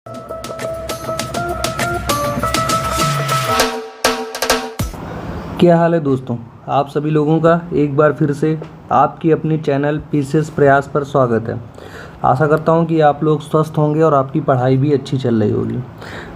क्या हाल है दोस्तों, आप सभी लोगों का एक बार फिर से आपकी अपनी चैनल पीसीएस प्रयास पर स्वागत है। आशा करता हूं कि आप लोग स्वस्थ होंगे और आपकी पढ़ाई भी अच्छी चल रही होगी।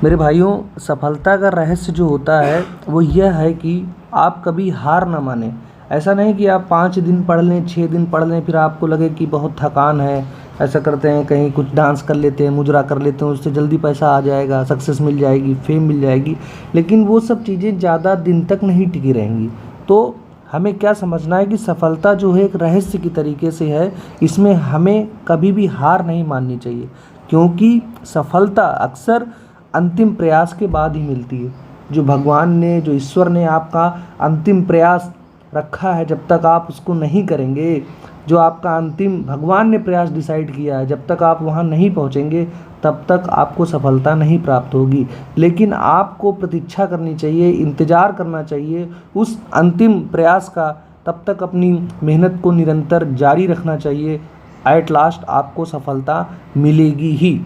मेरे भाइयों, सफलता का रहस्य जो होता है वो यह है कि आप कभी हार ना मानें। ऐसा नहीं कि आप 5 दिन पढ़ लें, 6 दिन पढ़ लें, फिर आपको लगे कि बहुत थकान है, ऐसा करते हैं कहीं कुछ डांस कर लेते हैं, मुजरा कर लेते हैं, उससे जल्दी पैसा आ जाएगा, सक्सेस मिल जाएगी, फेम मिल जाएगी, लेकिन वो सब चीज़ें ज़्यादा दिन तक नहीं टिकी रहेंगी। तो हमें क्या समझना है कि सफलता जो है एक रहस्य की तरीके से है, इसमें हमें कभी भी हार नहीं माननी चाहिए, क्योंकि सफलता अक्सर अंतिम प्रयास के बाद ही मिलती है। जो भगवान ने, जो ईश्वर ने आपका अंतिम प्रयास रखा है, जब तक आप उसको नहीं करेंगे, जो आपका अंतिम भगवान ने प्रयास डिसाइड किया है, जब तक आप वहाँ नहीं पहुँचेंगे तब तक आपको सफलता नहीं प्राप्त होगी। लेकिन आपको प्रतीक्षा करनी चाहिए, इंतज़ार करना चाहिए उस अंतिम प्रयास का, तब तक अपनी मेहनत को निरंतर जारी रखना चाहिए। एट लास्ट आपको सफलता मिलेगी ही।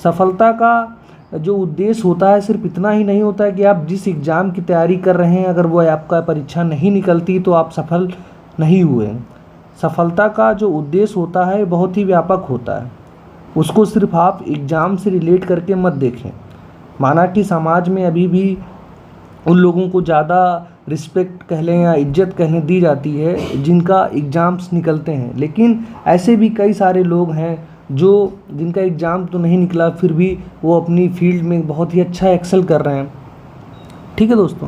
सफलता का जो उद्देश्य होता है सिर्फ इतना ही नहीं होता है कि आप जिस एग्ज़ाम की तैयारी कर रहे हैं, अगर वो आपका परीक्षा नहीं निकलती तो आप सफल नहीं हुए। सफलता का जो उद्देश्य होता है बहुत ही व्यापक होता है, उसको सिर्फ आप एग्ज़ाम से रिलेट करके मत देखें। माना कि समाज में अभी भी उन लोगों को ज़्यादा रिस्पेक्ट कह लें या इज्जत कहने दी जाती है जिनका एग्ज़ाम्स निकलते हैं, लेकिन ऐसे भी कई सारे लोग हैं जो जिनका एग्ज़ाम तो नहीं निकला फिर भी वो अपनी फील्ड में बहुत ही अच्छा एक्सेल कर रहे हैं। ठीक है दोस्तों,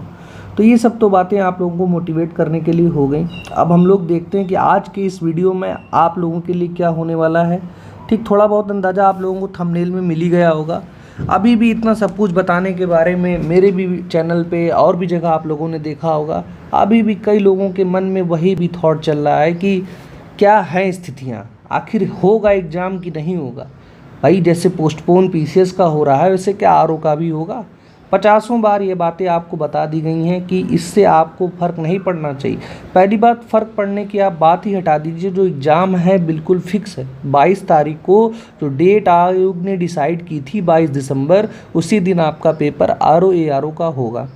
तो ये सब तो बातें आप लोगों को मोटिवेट करने के लिए हो गई। अब हम लोग देखते हैं कि आज के इस वीडियो में आप लोगों के लिए क्या होने वाला है। ठीक, थोड़ा बहुत अंदाज़ा आप लोगों को थंबनेल में मिल ही गया होगा। अभी भी इतना सब कुछ बताने के बारे में मेरे भी चैनल पे और भी जगह आप लोगों ने देखा होगा। अभी भी कई लोगों के मन में वही भी थॉट चल रहा है कि क्या है स्थितियाँ, आखिर होगा एग्ज़ाम कि नहीं होगा। भाई, जैसे पोस्टपोन पीसीएस का हो रहा है वैसे क्या आरओ का भी होगा। 50 बार ये बातें आपको बता दी गई हैं कि इससे आपको फ़र्क नहीं पड़ना चाहिए। पहली बात, फ़र्क पड़ने की आप बात ही हटा दीजिए। जो एग्ज़ाम है बिल्कुल फिक्स है। 22 तारीख को जो डेट आयोग ने डिसाइड की थी 22 दिसंबर, उसी दिन आपका पेपर आरओ एआरओ का होगा।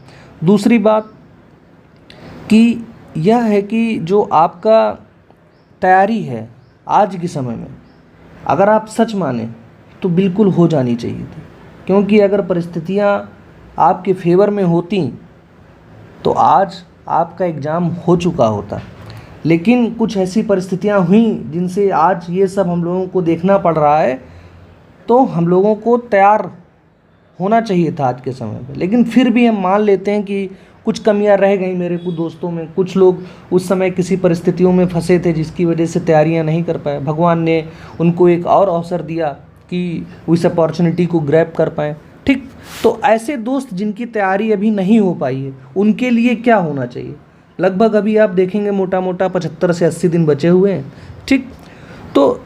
दूसरी बात कि यह है कि जो आपका तैयारी है आज के समय में, अगर आप सच माने तो बिल्कुल हो जानी चाहिए थी, क्योंकि अगर परिस्थितियाँ आपके फेवर में होती तो आज आपका एग्ज़ाम हो चुका होता। लेकिन कुछ ऐसी परिस्थितियां हुई जिनसे आज ये सब हम लोगों को देखना पड़ रहा है, तो हम लोगों को तैयार होना चाहिए था आज के समय पे। लेकिन फिर भी हम मान लेते हैं कि कुछ कमियां रह गई मेरे कुछ दोस्तों में। कुछ लोग उस समय किसी परिस्थितियों में फंसे थे जिसकी वजह से तैयारियां नहीं कर पाए। भगवान ने उनको एक और अवसर दिया कि उस अपॉर्चुनिटी को ग्रैब कर पाएँ। ठीक, तो ऐसे दोस्त जिनकी तैयारी अभी नहीं हो पाई है, उनके लिए क्या होना चाहिए। लगभग अभी आप देखेंगे मोटा मोटा 75 से 80 दिन बचे हुए हैं। ठीक, तो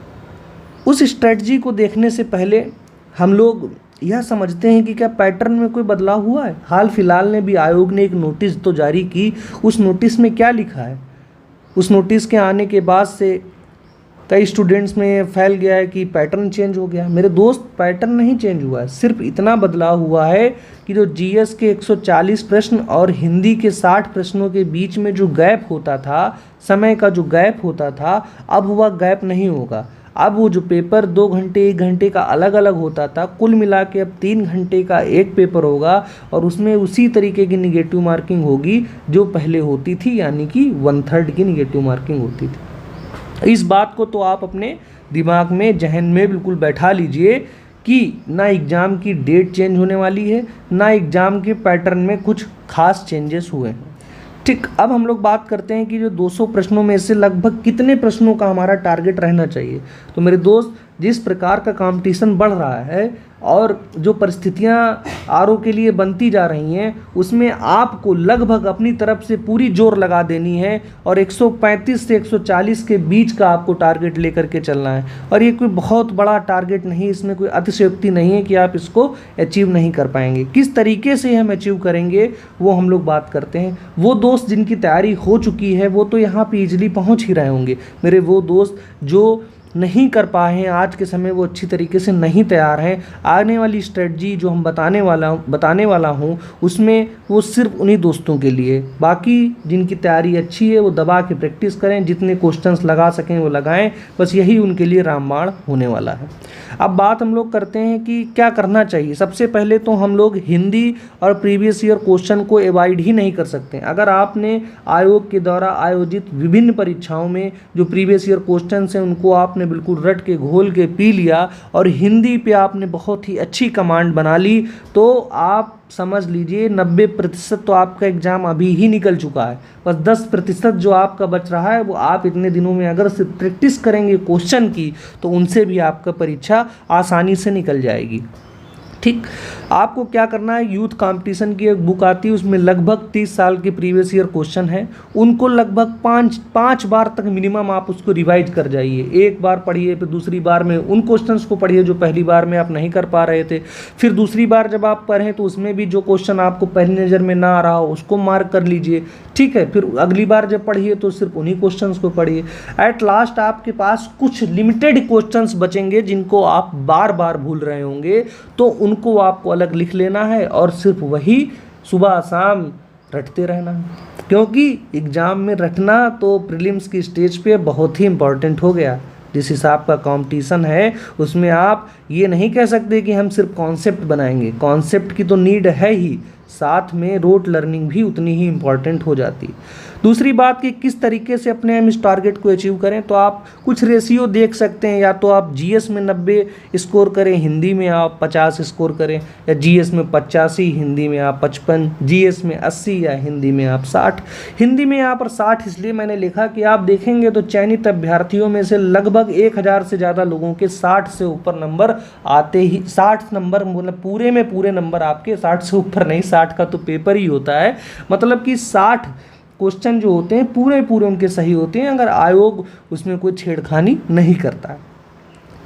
उस स्ट्रेटजी को देखने से पहले हम लोग यह समझते हैं कि क्या पैटर्न में कोई बदलाव हुआ है। हाल फिलहाल ने भी आयोग ने एक नोटिस तो जारी की, उस नोटिस में क्या लिखा है। उस नोटिस के आने के बाद से कई स्टूडेंट्स में फैल गया है कि पैटर्न चेंज हो गया। मेरे दोस्त, पैटर्न नहीं चेंज हुआ है, सिर्फ इतना बदलाव हुआ है कि जो जीएस के 140 प्रश्न और हिंदी के 60 प्रश्नों के बीच में जो गैप होता था, समय का जो गैप होता था, अब वह गैप नहीं होगा। अब वो जो पेपर 2 घंटे 1 घंटे का अलग अलग होता था, कुल मिला के अब 3 घंटे का एक पेपर होगा और उसमें उसी तरीके की निगेटिव मार्किंग होगी जो पहले होती थी, यानी कि 1/3 की निगेटिव मार्किंग होती थी। इस बात को तो आप अपने दिमाग में, जहन में बिल्कुल बैठा लीजिए कि ना एग्ज़ाम की डेट चेंज होने वाली है, ना एग्ज़ाम के पैटर्न में कुछ खास चेंजेस हुए हैं। ठीक, अब हम लोग बात करते हैं कि जो 200 प्रश्नों में से लगभग कितने प्रश्नों का हमारा टारगेट रहना चाहिए। तो मेरे दोस्त, जिस प्रकार का कंपटीशन बढ़ रहा है और जो परिस्थितियां आरओ के लिए बनती जा रही हैं, उसमें आपको लगभग अपनी तरफ से पूरी जोर लगा देनी है और 135 से 140 के बीच का आपको टारगेट लेकर के चलना है। और ये कोई बहुत बड़ा टारगेट नहीं, इसमें कोई अतिशयोक्ति नहीं है कि आप इसको अचीव नहीं कर पाएंगे। किस तरीके से हम अचीव करेंगे वो हम लोग बात करते हैं। वो दोस्त जिनकी तैयारी हो चुकी है वो तो यहाँ पे ईजिली पहुँच ही रहे होंगे। मेरे वो दोस्त जो नहीं कर पाए हैं आज के समय, वो अच्छी तरीके से नहीं तैयार हैं, आने वाली स्ट्रेटजी जो हम बताने वाला हूँ उसमें वो सिर्फ उन्हीं दोस्तों के लिए। बाकी जिनकी तैयारी अच्छी है वो दबा के प्रैक्टिस करें, जितने क्वेश्चंस लगा सकें वो लगाएं, बस यही उनके लिए रामबाण होने वाला है। अब बात हम लोग करते हैं कि क्या करना चाहिए। सबसे पहले तो हम लोग हिंदी और प्रीवियस ईयर क्वेश्चन को अवॉइड ही नहीं कर सकते। अगर आपने आयोग के द्वारा आयोजित विभिन्न परीक्षाओं में जो प्रीवियस ईयर क्वेश्चन हैं उनको आपने बिल्कुल रट के घोल के पी लिया और हिंदी पे आपने बहुत ही अच्छी कमांड बना ली, तो आप समझ लीजिए 90% तो आपका एग्ज़ाम अभी ही निकल चुका है। बस 10% जो आपका बच रहा है वो आप इतने दिनों में अगर सिर्फ प्रैक्टिस करेंगे क्वेश्चन की तो उनसे भी आपका परीक्षा आसानी से निकल जाएगी। ठीक, आपको क्या करना है, यूथ कंपटीशन की एक बुक आती है, उसमें लगभग 30 साल के प्रीवियस ईयर क्वेश्चन है, उनको लगभग पाँच बार तक मिनिमम आप उसको रिवाइज कर जाइए। एक बार पढ़िए, फिर दूसरी बार में उन क्वेश्चंस को पढ़िए जो पहली बार में आप नहीं कर पा रहे थे, फिर दूसरी बार जब आप पढ़ें तो उसमें भी जो क्वेश्चन आपको पहली नज़र में ना आ रहा हो उसको मार्क कर लीजिए। ठीक है, फिर अगली बार जब पढ़िए तो सिर्फ उन्हीं क्वेश्चंस को पढ़िए। एट लास्ट आपके पास कुछ लिमिटेड क्वेश्चंस बचेंगे जिनको आप बार बार भूल रहे होंगे, तो उनको आपको अलग लिख लेना है और सिर्फ वही सुबह शाम रटते रहना है, क्योंकि एग्ज़ाम में रटना तो प्रीलिम्स की स्टेज पे बहुत ही इम्पॉर्टेंट हो गया। जिस हिसाब का कंपटीशन है उसमें आप ये नहीं कह सकते कि हम सिर्फ कॉन्सेप्ट बनाएंगे, कॉन्सेप्ट की तो नीड है ही, साथ में रोट लर्निंग भी उतनी ही इम्पॉर्टेंट हो जाती। दूसरी बात कि किस तरीके से अपने हम इस टारगेट को अचीव करें, तो आप कुछ रेशियो देख सकते हैं, या तो आप जीएस में 90 स्कोर करें, हिंदी में आप 50 स्कोर करें, या जीएस में 85, हिंदी में आप 55, जीएस में 80 या हिंदी में आप 60। हिंदी में यहाँ पर 60 इसलिए मैंने लिखा कि आप देखेंगे तो चयनित अभ्यर्थियों में से लगभग 1000 से ज़्यादा लोगों के 60 से ऊपर नंबर आते ही, 60 नंबर मतलब पूरे नंबर आपके 60 से ऊपर नहीं, 60 का तो पेपर ही होता है, मतलब कि 60 क्वेश्चन जो होते हैं पूरे उनके सही होते हैं अगर आयोग उसमें कोई छेड़खानी नहीं करता है।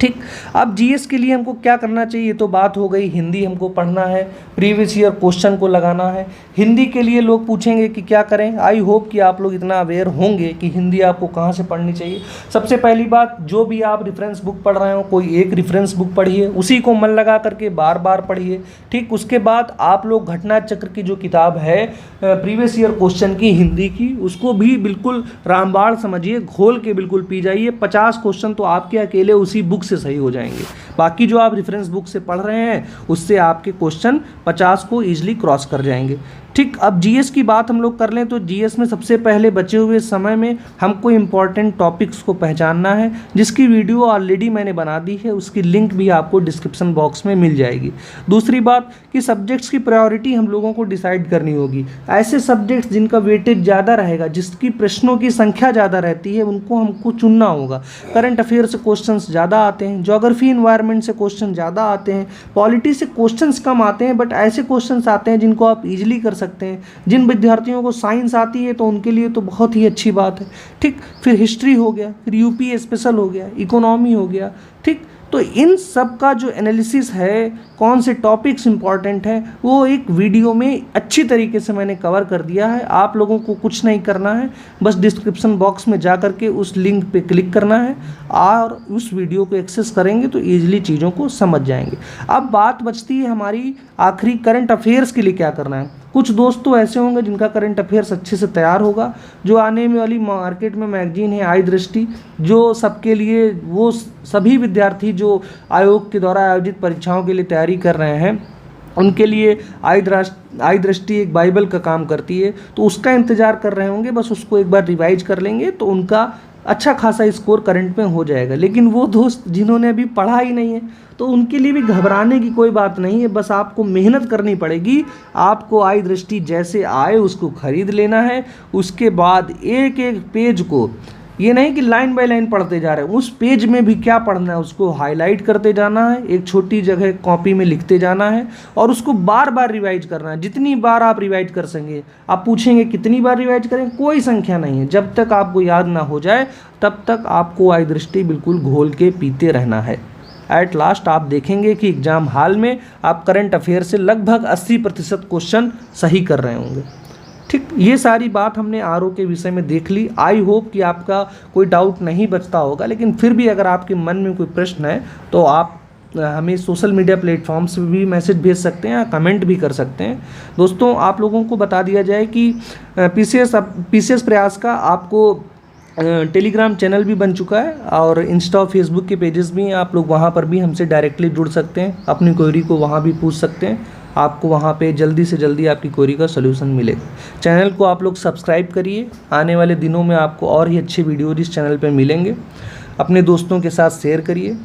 ठीक, अब जीएस के लिए हमको क्या करना चाहिए, ये तो बात हो गई। हिंदी हमको पढ़ना है, प्रीवियस ईयर क्वेश्चन को लगाना है। हिंदी के लिए लोग पूछेंगे कि क्या करें, आई होप कि आप लोग इतना अवेयर होंगे कि हिंदी आपको कहाँ से पढ़नी चाहिए। सबसे पहली बात, जो भी आप रेफरेंस बुक पढ़ रहे हो कोई एक रेफरेंस बुक पढ़िए, उसी को मन लगा करके बार बार पढ़िए। ठीक, उसके बाद आप लोग घटना चक्र की जो किताब है प्रीवियस ईयर क्वेश्चन की हिंदी की, उसको भी बिल्कुल रामबाण समझिए, घोल के बिल्कुल पी जाइए। 50 क्वेश्चन तो आपके अकेले उसी बुक से सही हो जाएंगे, बाकी जो आप रेफरेंस बुक से पढ़ रहे हैं उससे आपके क्वेश्चन 50 को ईजिली क्रॉस कर जाएंगे। ठीक, अब जीएस की बात हम लोग कर लें तो जीएस में सबसे पहले बचे हुए समय में हमको इम्पॉर्टेंट टॉपिक्स को पहचानना है, जिसकी वीडियो ऑलरेडी मैंने बना दी है, उसकी लिंक भी आपको डिस्क्रिप्शन बॉक्स में मिल जाएगी। दूसरी बात कि सब्जेक्ट्स की प्रायोरिटी हम लोगों को डिसाइड करनी होगी। ऐसे सब्जेक्ट्स जिनका वेटेज ज़्यादा रहेगा, जिसकी प्रश्नों की संख्या ज़्यादा रहती है, उनको हमको चुनना होगा। करंट अफेयर से क्वेश्चन ज़्यादा आते हैं, ज्योग्राफी इन्वायरमेंट से क्वेश्चन ज़्यादा आते हैं, पॉलिटी से क्वेश्चन कम आते हैं, बट ऐसे क्वेश्चन आते हैं जिनको आप ईजिली कर सकते हैं। जिन विद्यार्थियों को साइंस आती है तो उनके लिए तो बहुत ही अच्छी बात है। ठीक, फिर हिस्ट्री हो गया, फिर यूपी स्पेशल हो गया, इकोनॉमी हो गया। ठीक, तो इन सब का जो एनालिसिस है, कौन से टॉपिक्स इंपॉर्टेंट हैं, वो एक वीडियो में अच्छी तरीके से मैंने कवर कर दिया है। आप लोगों को कुछ नहीं करना है, बस डिस्क्रिप्शन बॉक्स में जा करके उस लिंक पे क्लिक करना है और उस वीडियो को एक्सेस करेंगे तो ईजिली चीज़ों को समझ जाएंगे। अब बात बचती है हमारी आखिरी, करंट अफेयर्स के लिए क्या करना है। कुछ दोस्त तो ऐसे होंगे जिनका करंट अफेयर्स अच्छे से तैयार होगा, जो आने वाली मार्केट में मैगजीन है आई दृष्टि, जो सबके लिए, वो सभी विद्यार्थी जो आयोग के द्वारा आयोजित परीक्षाओं के लिए तैयारी कर रहे हैं उनके लिए आई दृष्टि एक बाइबल का काम करती है, तो उसका इंतज़ार कर रहे होंगे। बस उसको एक बार रिवाइज कर लेंगे तो उनका अच्छा खासा स्कोर करंट में हो जाएगा। लेकिन वो दोस्त जिन्होंने अभी पढ़ा ही नहीं है तो उनके लिए भी घबराने की कोई बात नहीं है, बस आपको मेहनत करनी पड़ेगी। आपको आई दृष्टि जैसे आए उसको खरीद लेना है, उसके बाद एक एक पेज को, ये नहीं कि लाइन बाय लाइन पढ़ते जा रहे हैं, उस पेज में भी क्या पढ़ना है उसको हाईलाइट करते जाना है, एक छोटी जगह कॉपी में लिखते जाना है और उसको बार बार रिवाइज करना है। जितनी बार आप रिवाइज कर सकेंगे, आप पूछेंगे कितनी बार रिवाइज करें, कोई संख्या नहीं है, जब तक आपको याद ना हो जाए तब तक आपको आई दृष्टि बिल्कुल घोल के पीते रहना है। एट लास्ट आप देखेंगे कि एग्ज़ाम हाल में आप करंट अफेयर से लगभग 80% क्वेश्चन सही कर रहे होंगे। ठीक, ये सारी बात हमने आरओ के विषय में देख ली। आई होप कि आपका कोई डाउट नहीं बचता होगा, लेकिन फिर भी अगर आपके मन में कोई प्रश्न है तो आप हमें सोशल मीडिया प्लेटफॉर्म्स पे भी मैसेज भेज सकते हैं या कमेंट भी कर सकते हैं। दोस्तों, आप लोगों को बता दिया जाए कि पीसीएस प्रयास का आपको टेलीग्राम चैनल भी बन चुका है और इंस्टा और फेसबुक के पेजेस भी हैं। आप लोग वहाँ पर भी हमसे डायरेक्टली जुड़ सकते हैं, अपनी क्वेरी को वहाँ भी पूछ सकते हैं। आपको वहाँ पे जल्दी से जल्दी आपकी क्वेरी का सलूशन मिलेगा। चैनल को आप लोग सब्सक्राइब करिए, आने वाले दिनों में आपको और ही अच्छे वीडियो इस चैनल पे मिलेंगे। अपने दोस्तों के साथ शेयर करिए।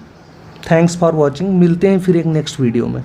Thanks for watching. मिलते हैं फिर एक नेक्स्ट वीडियो में।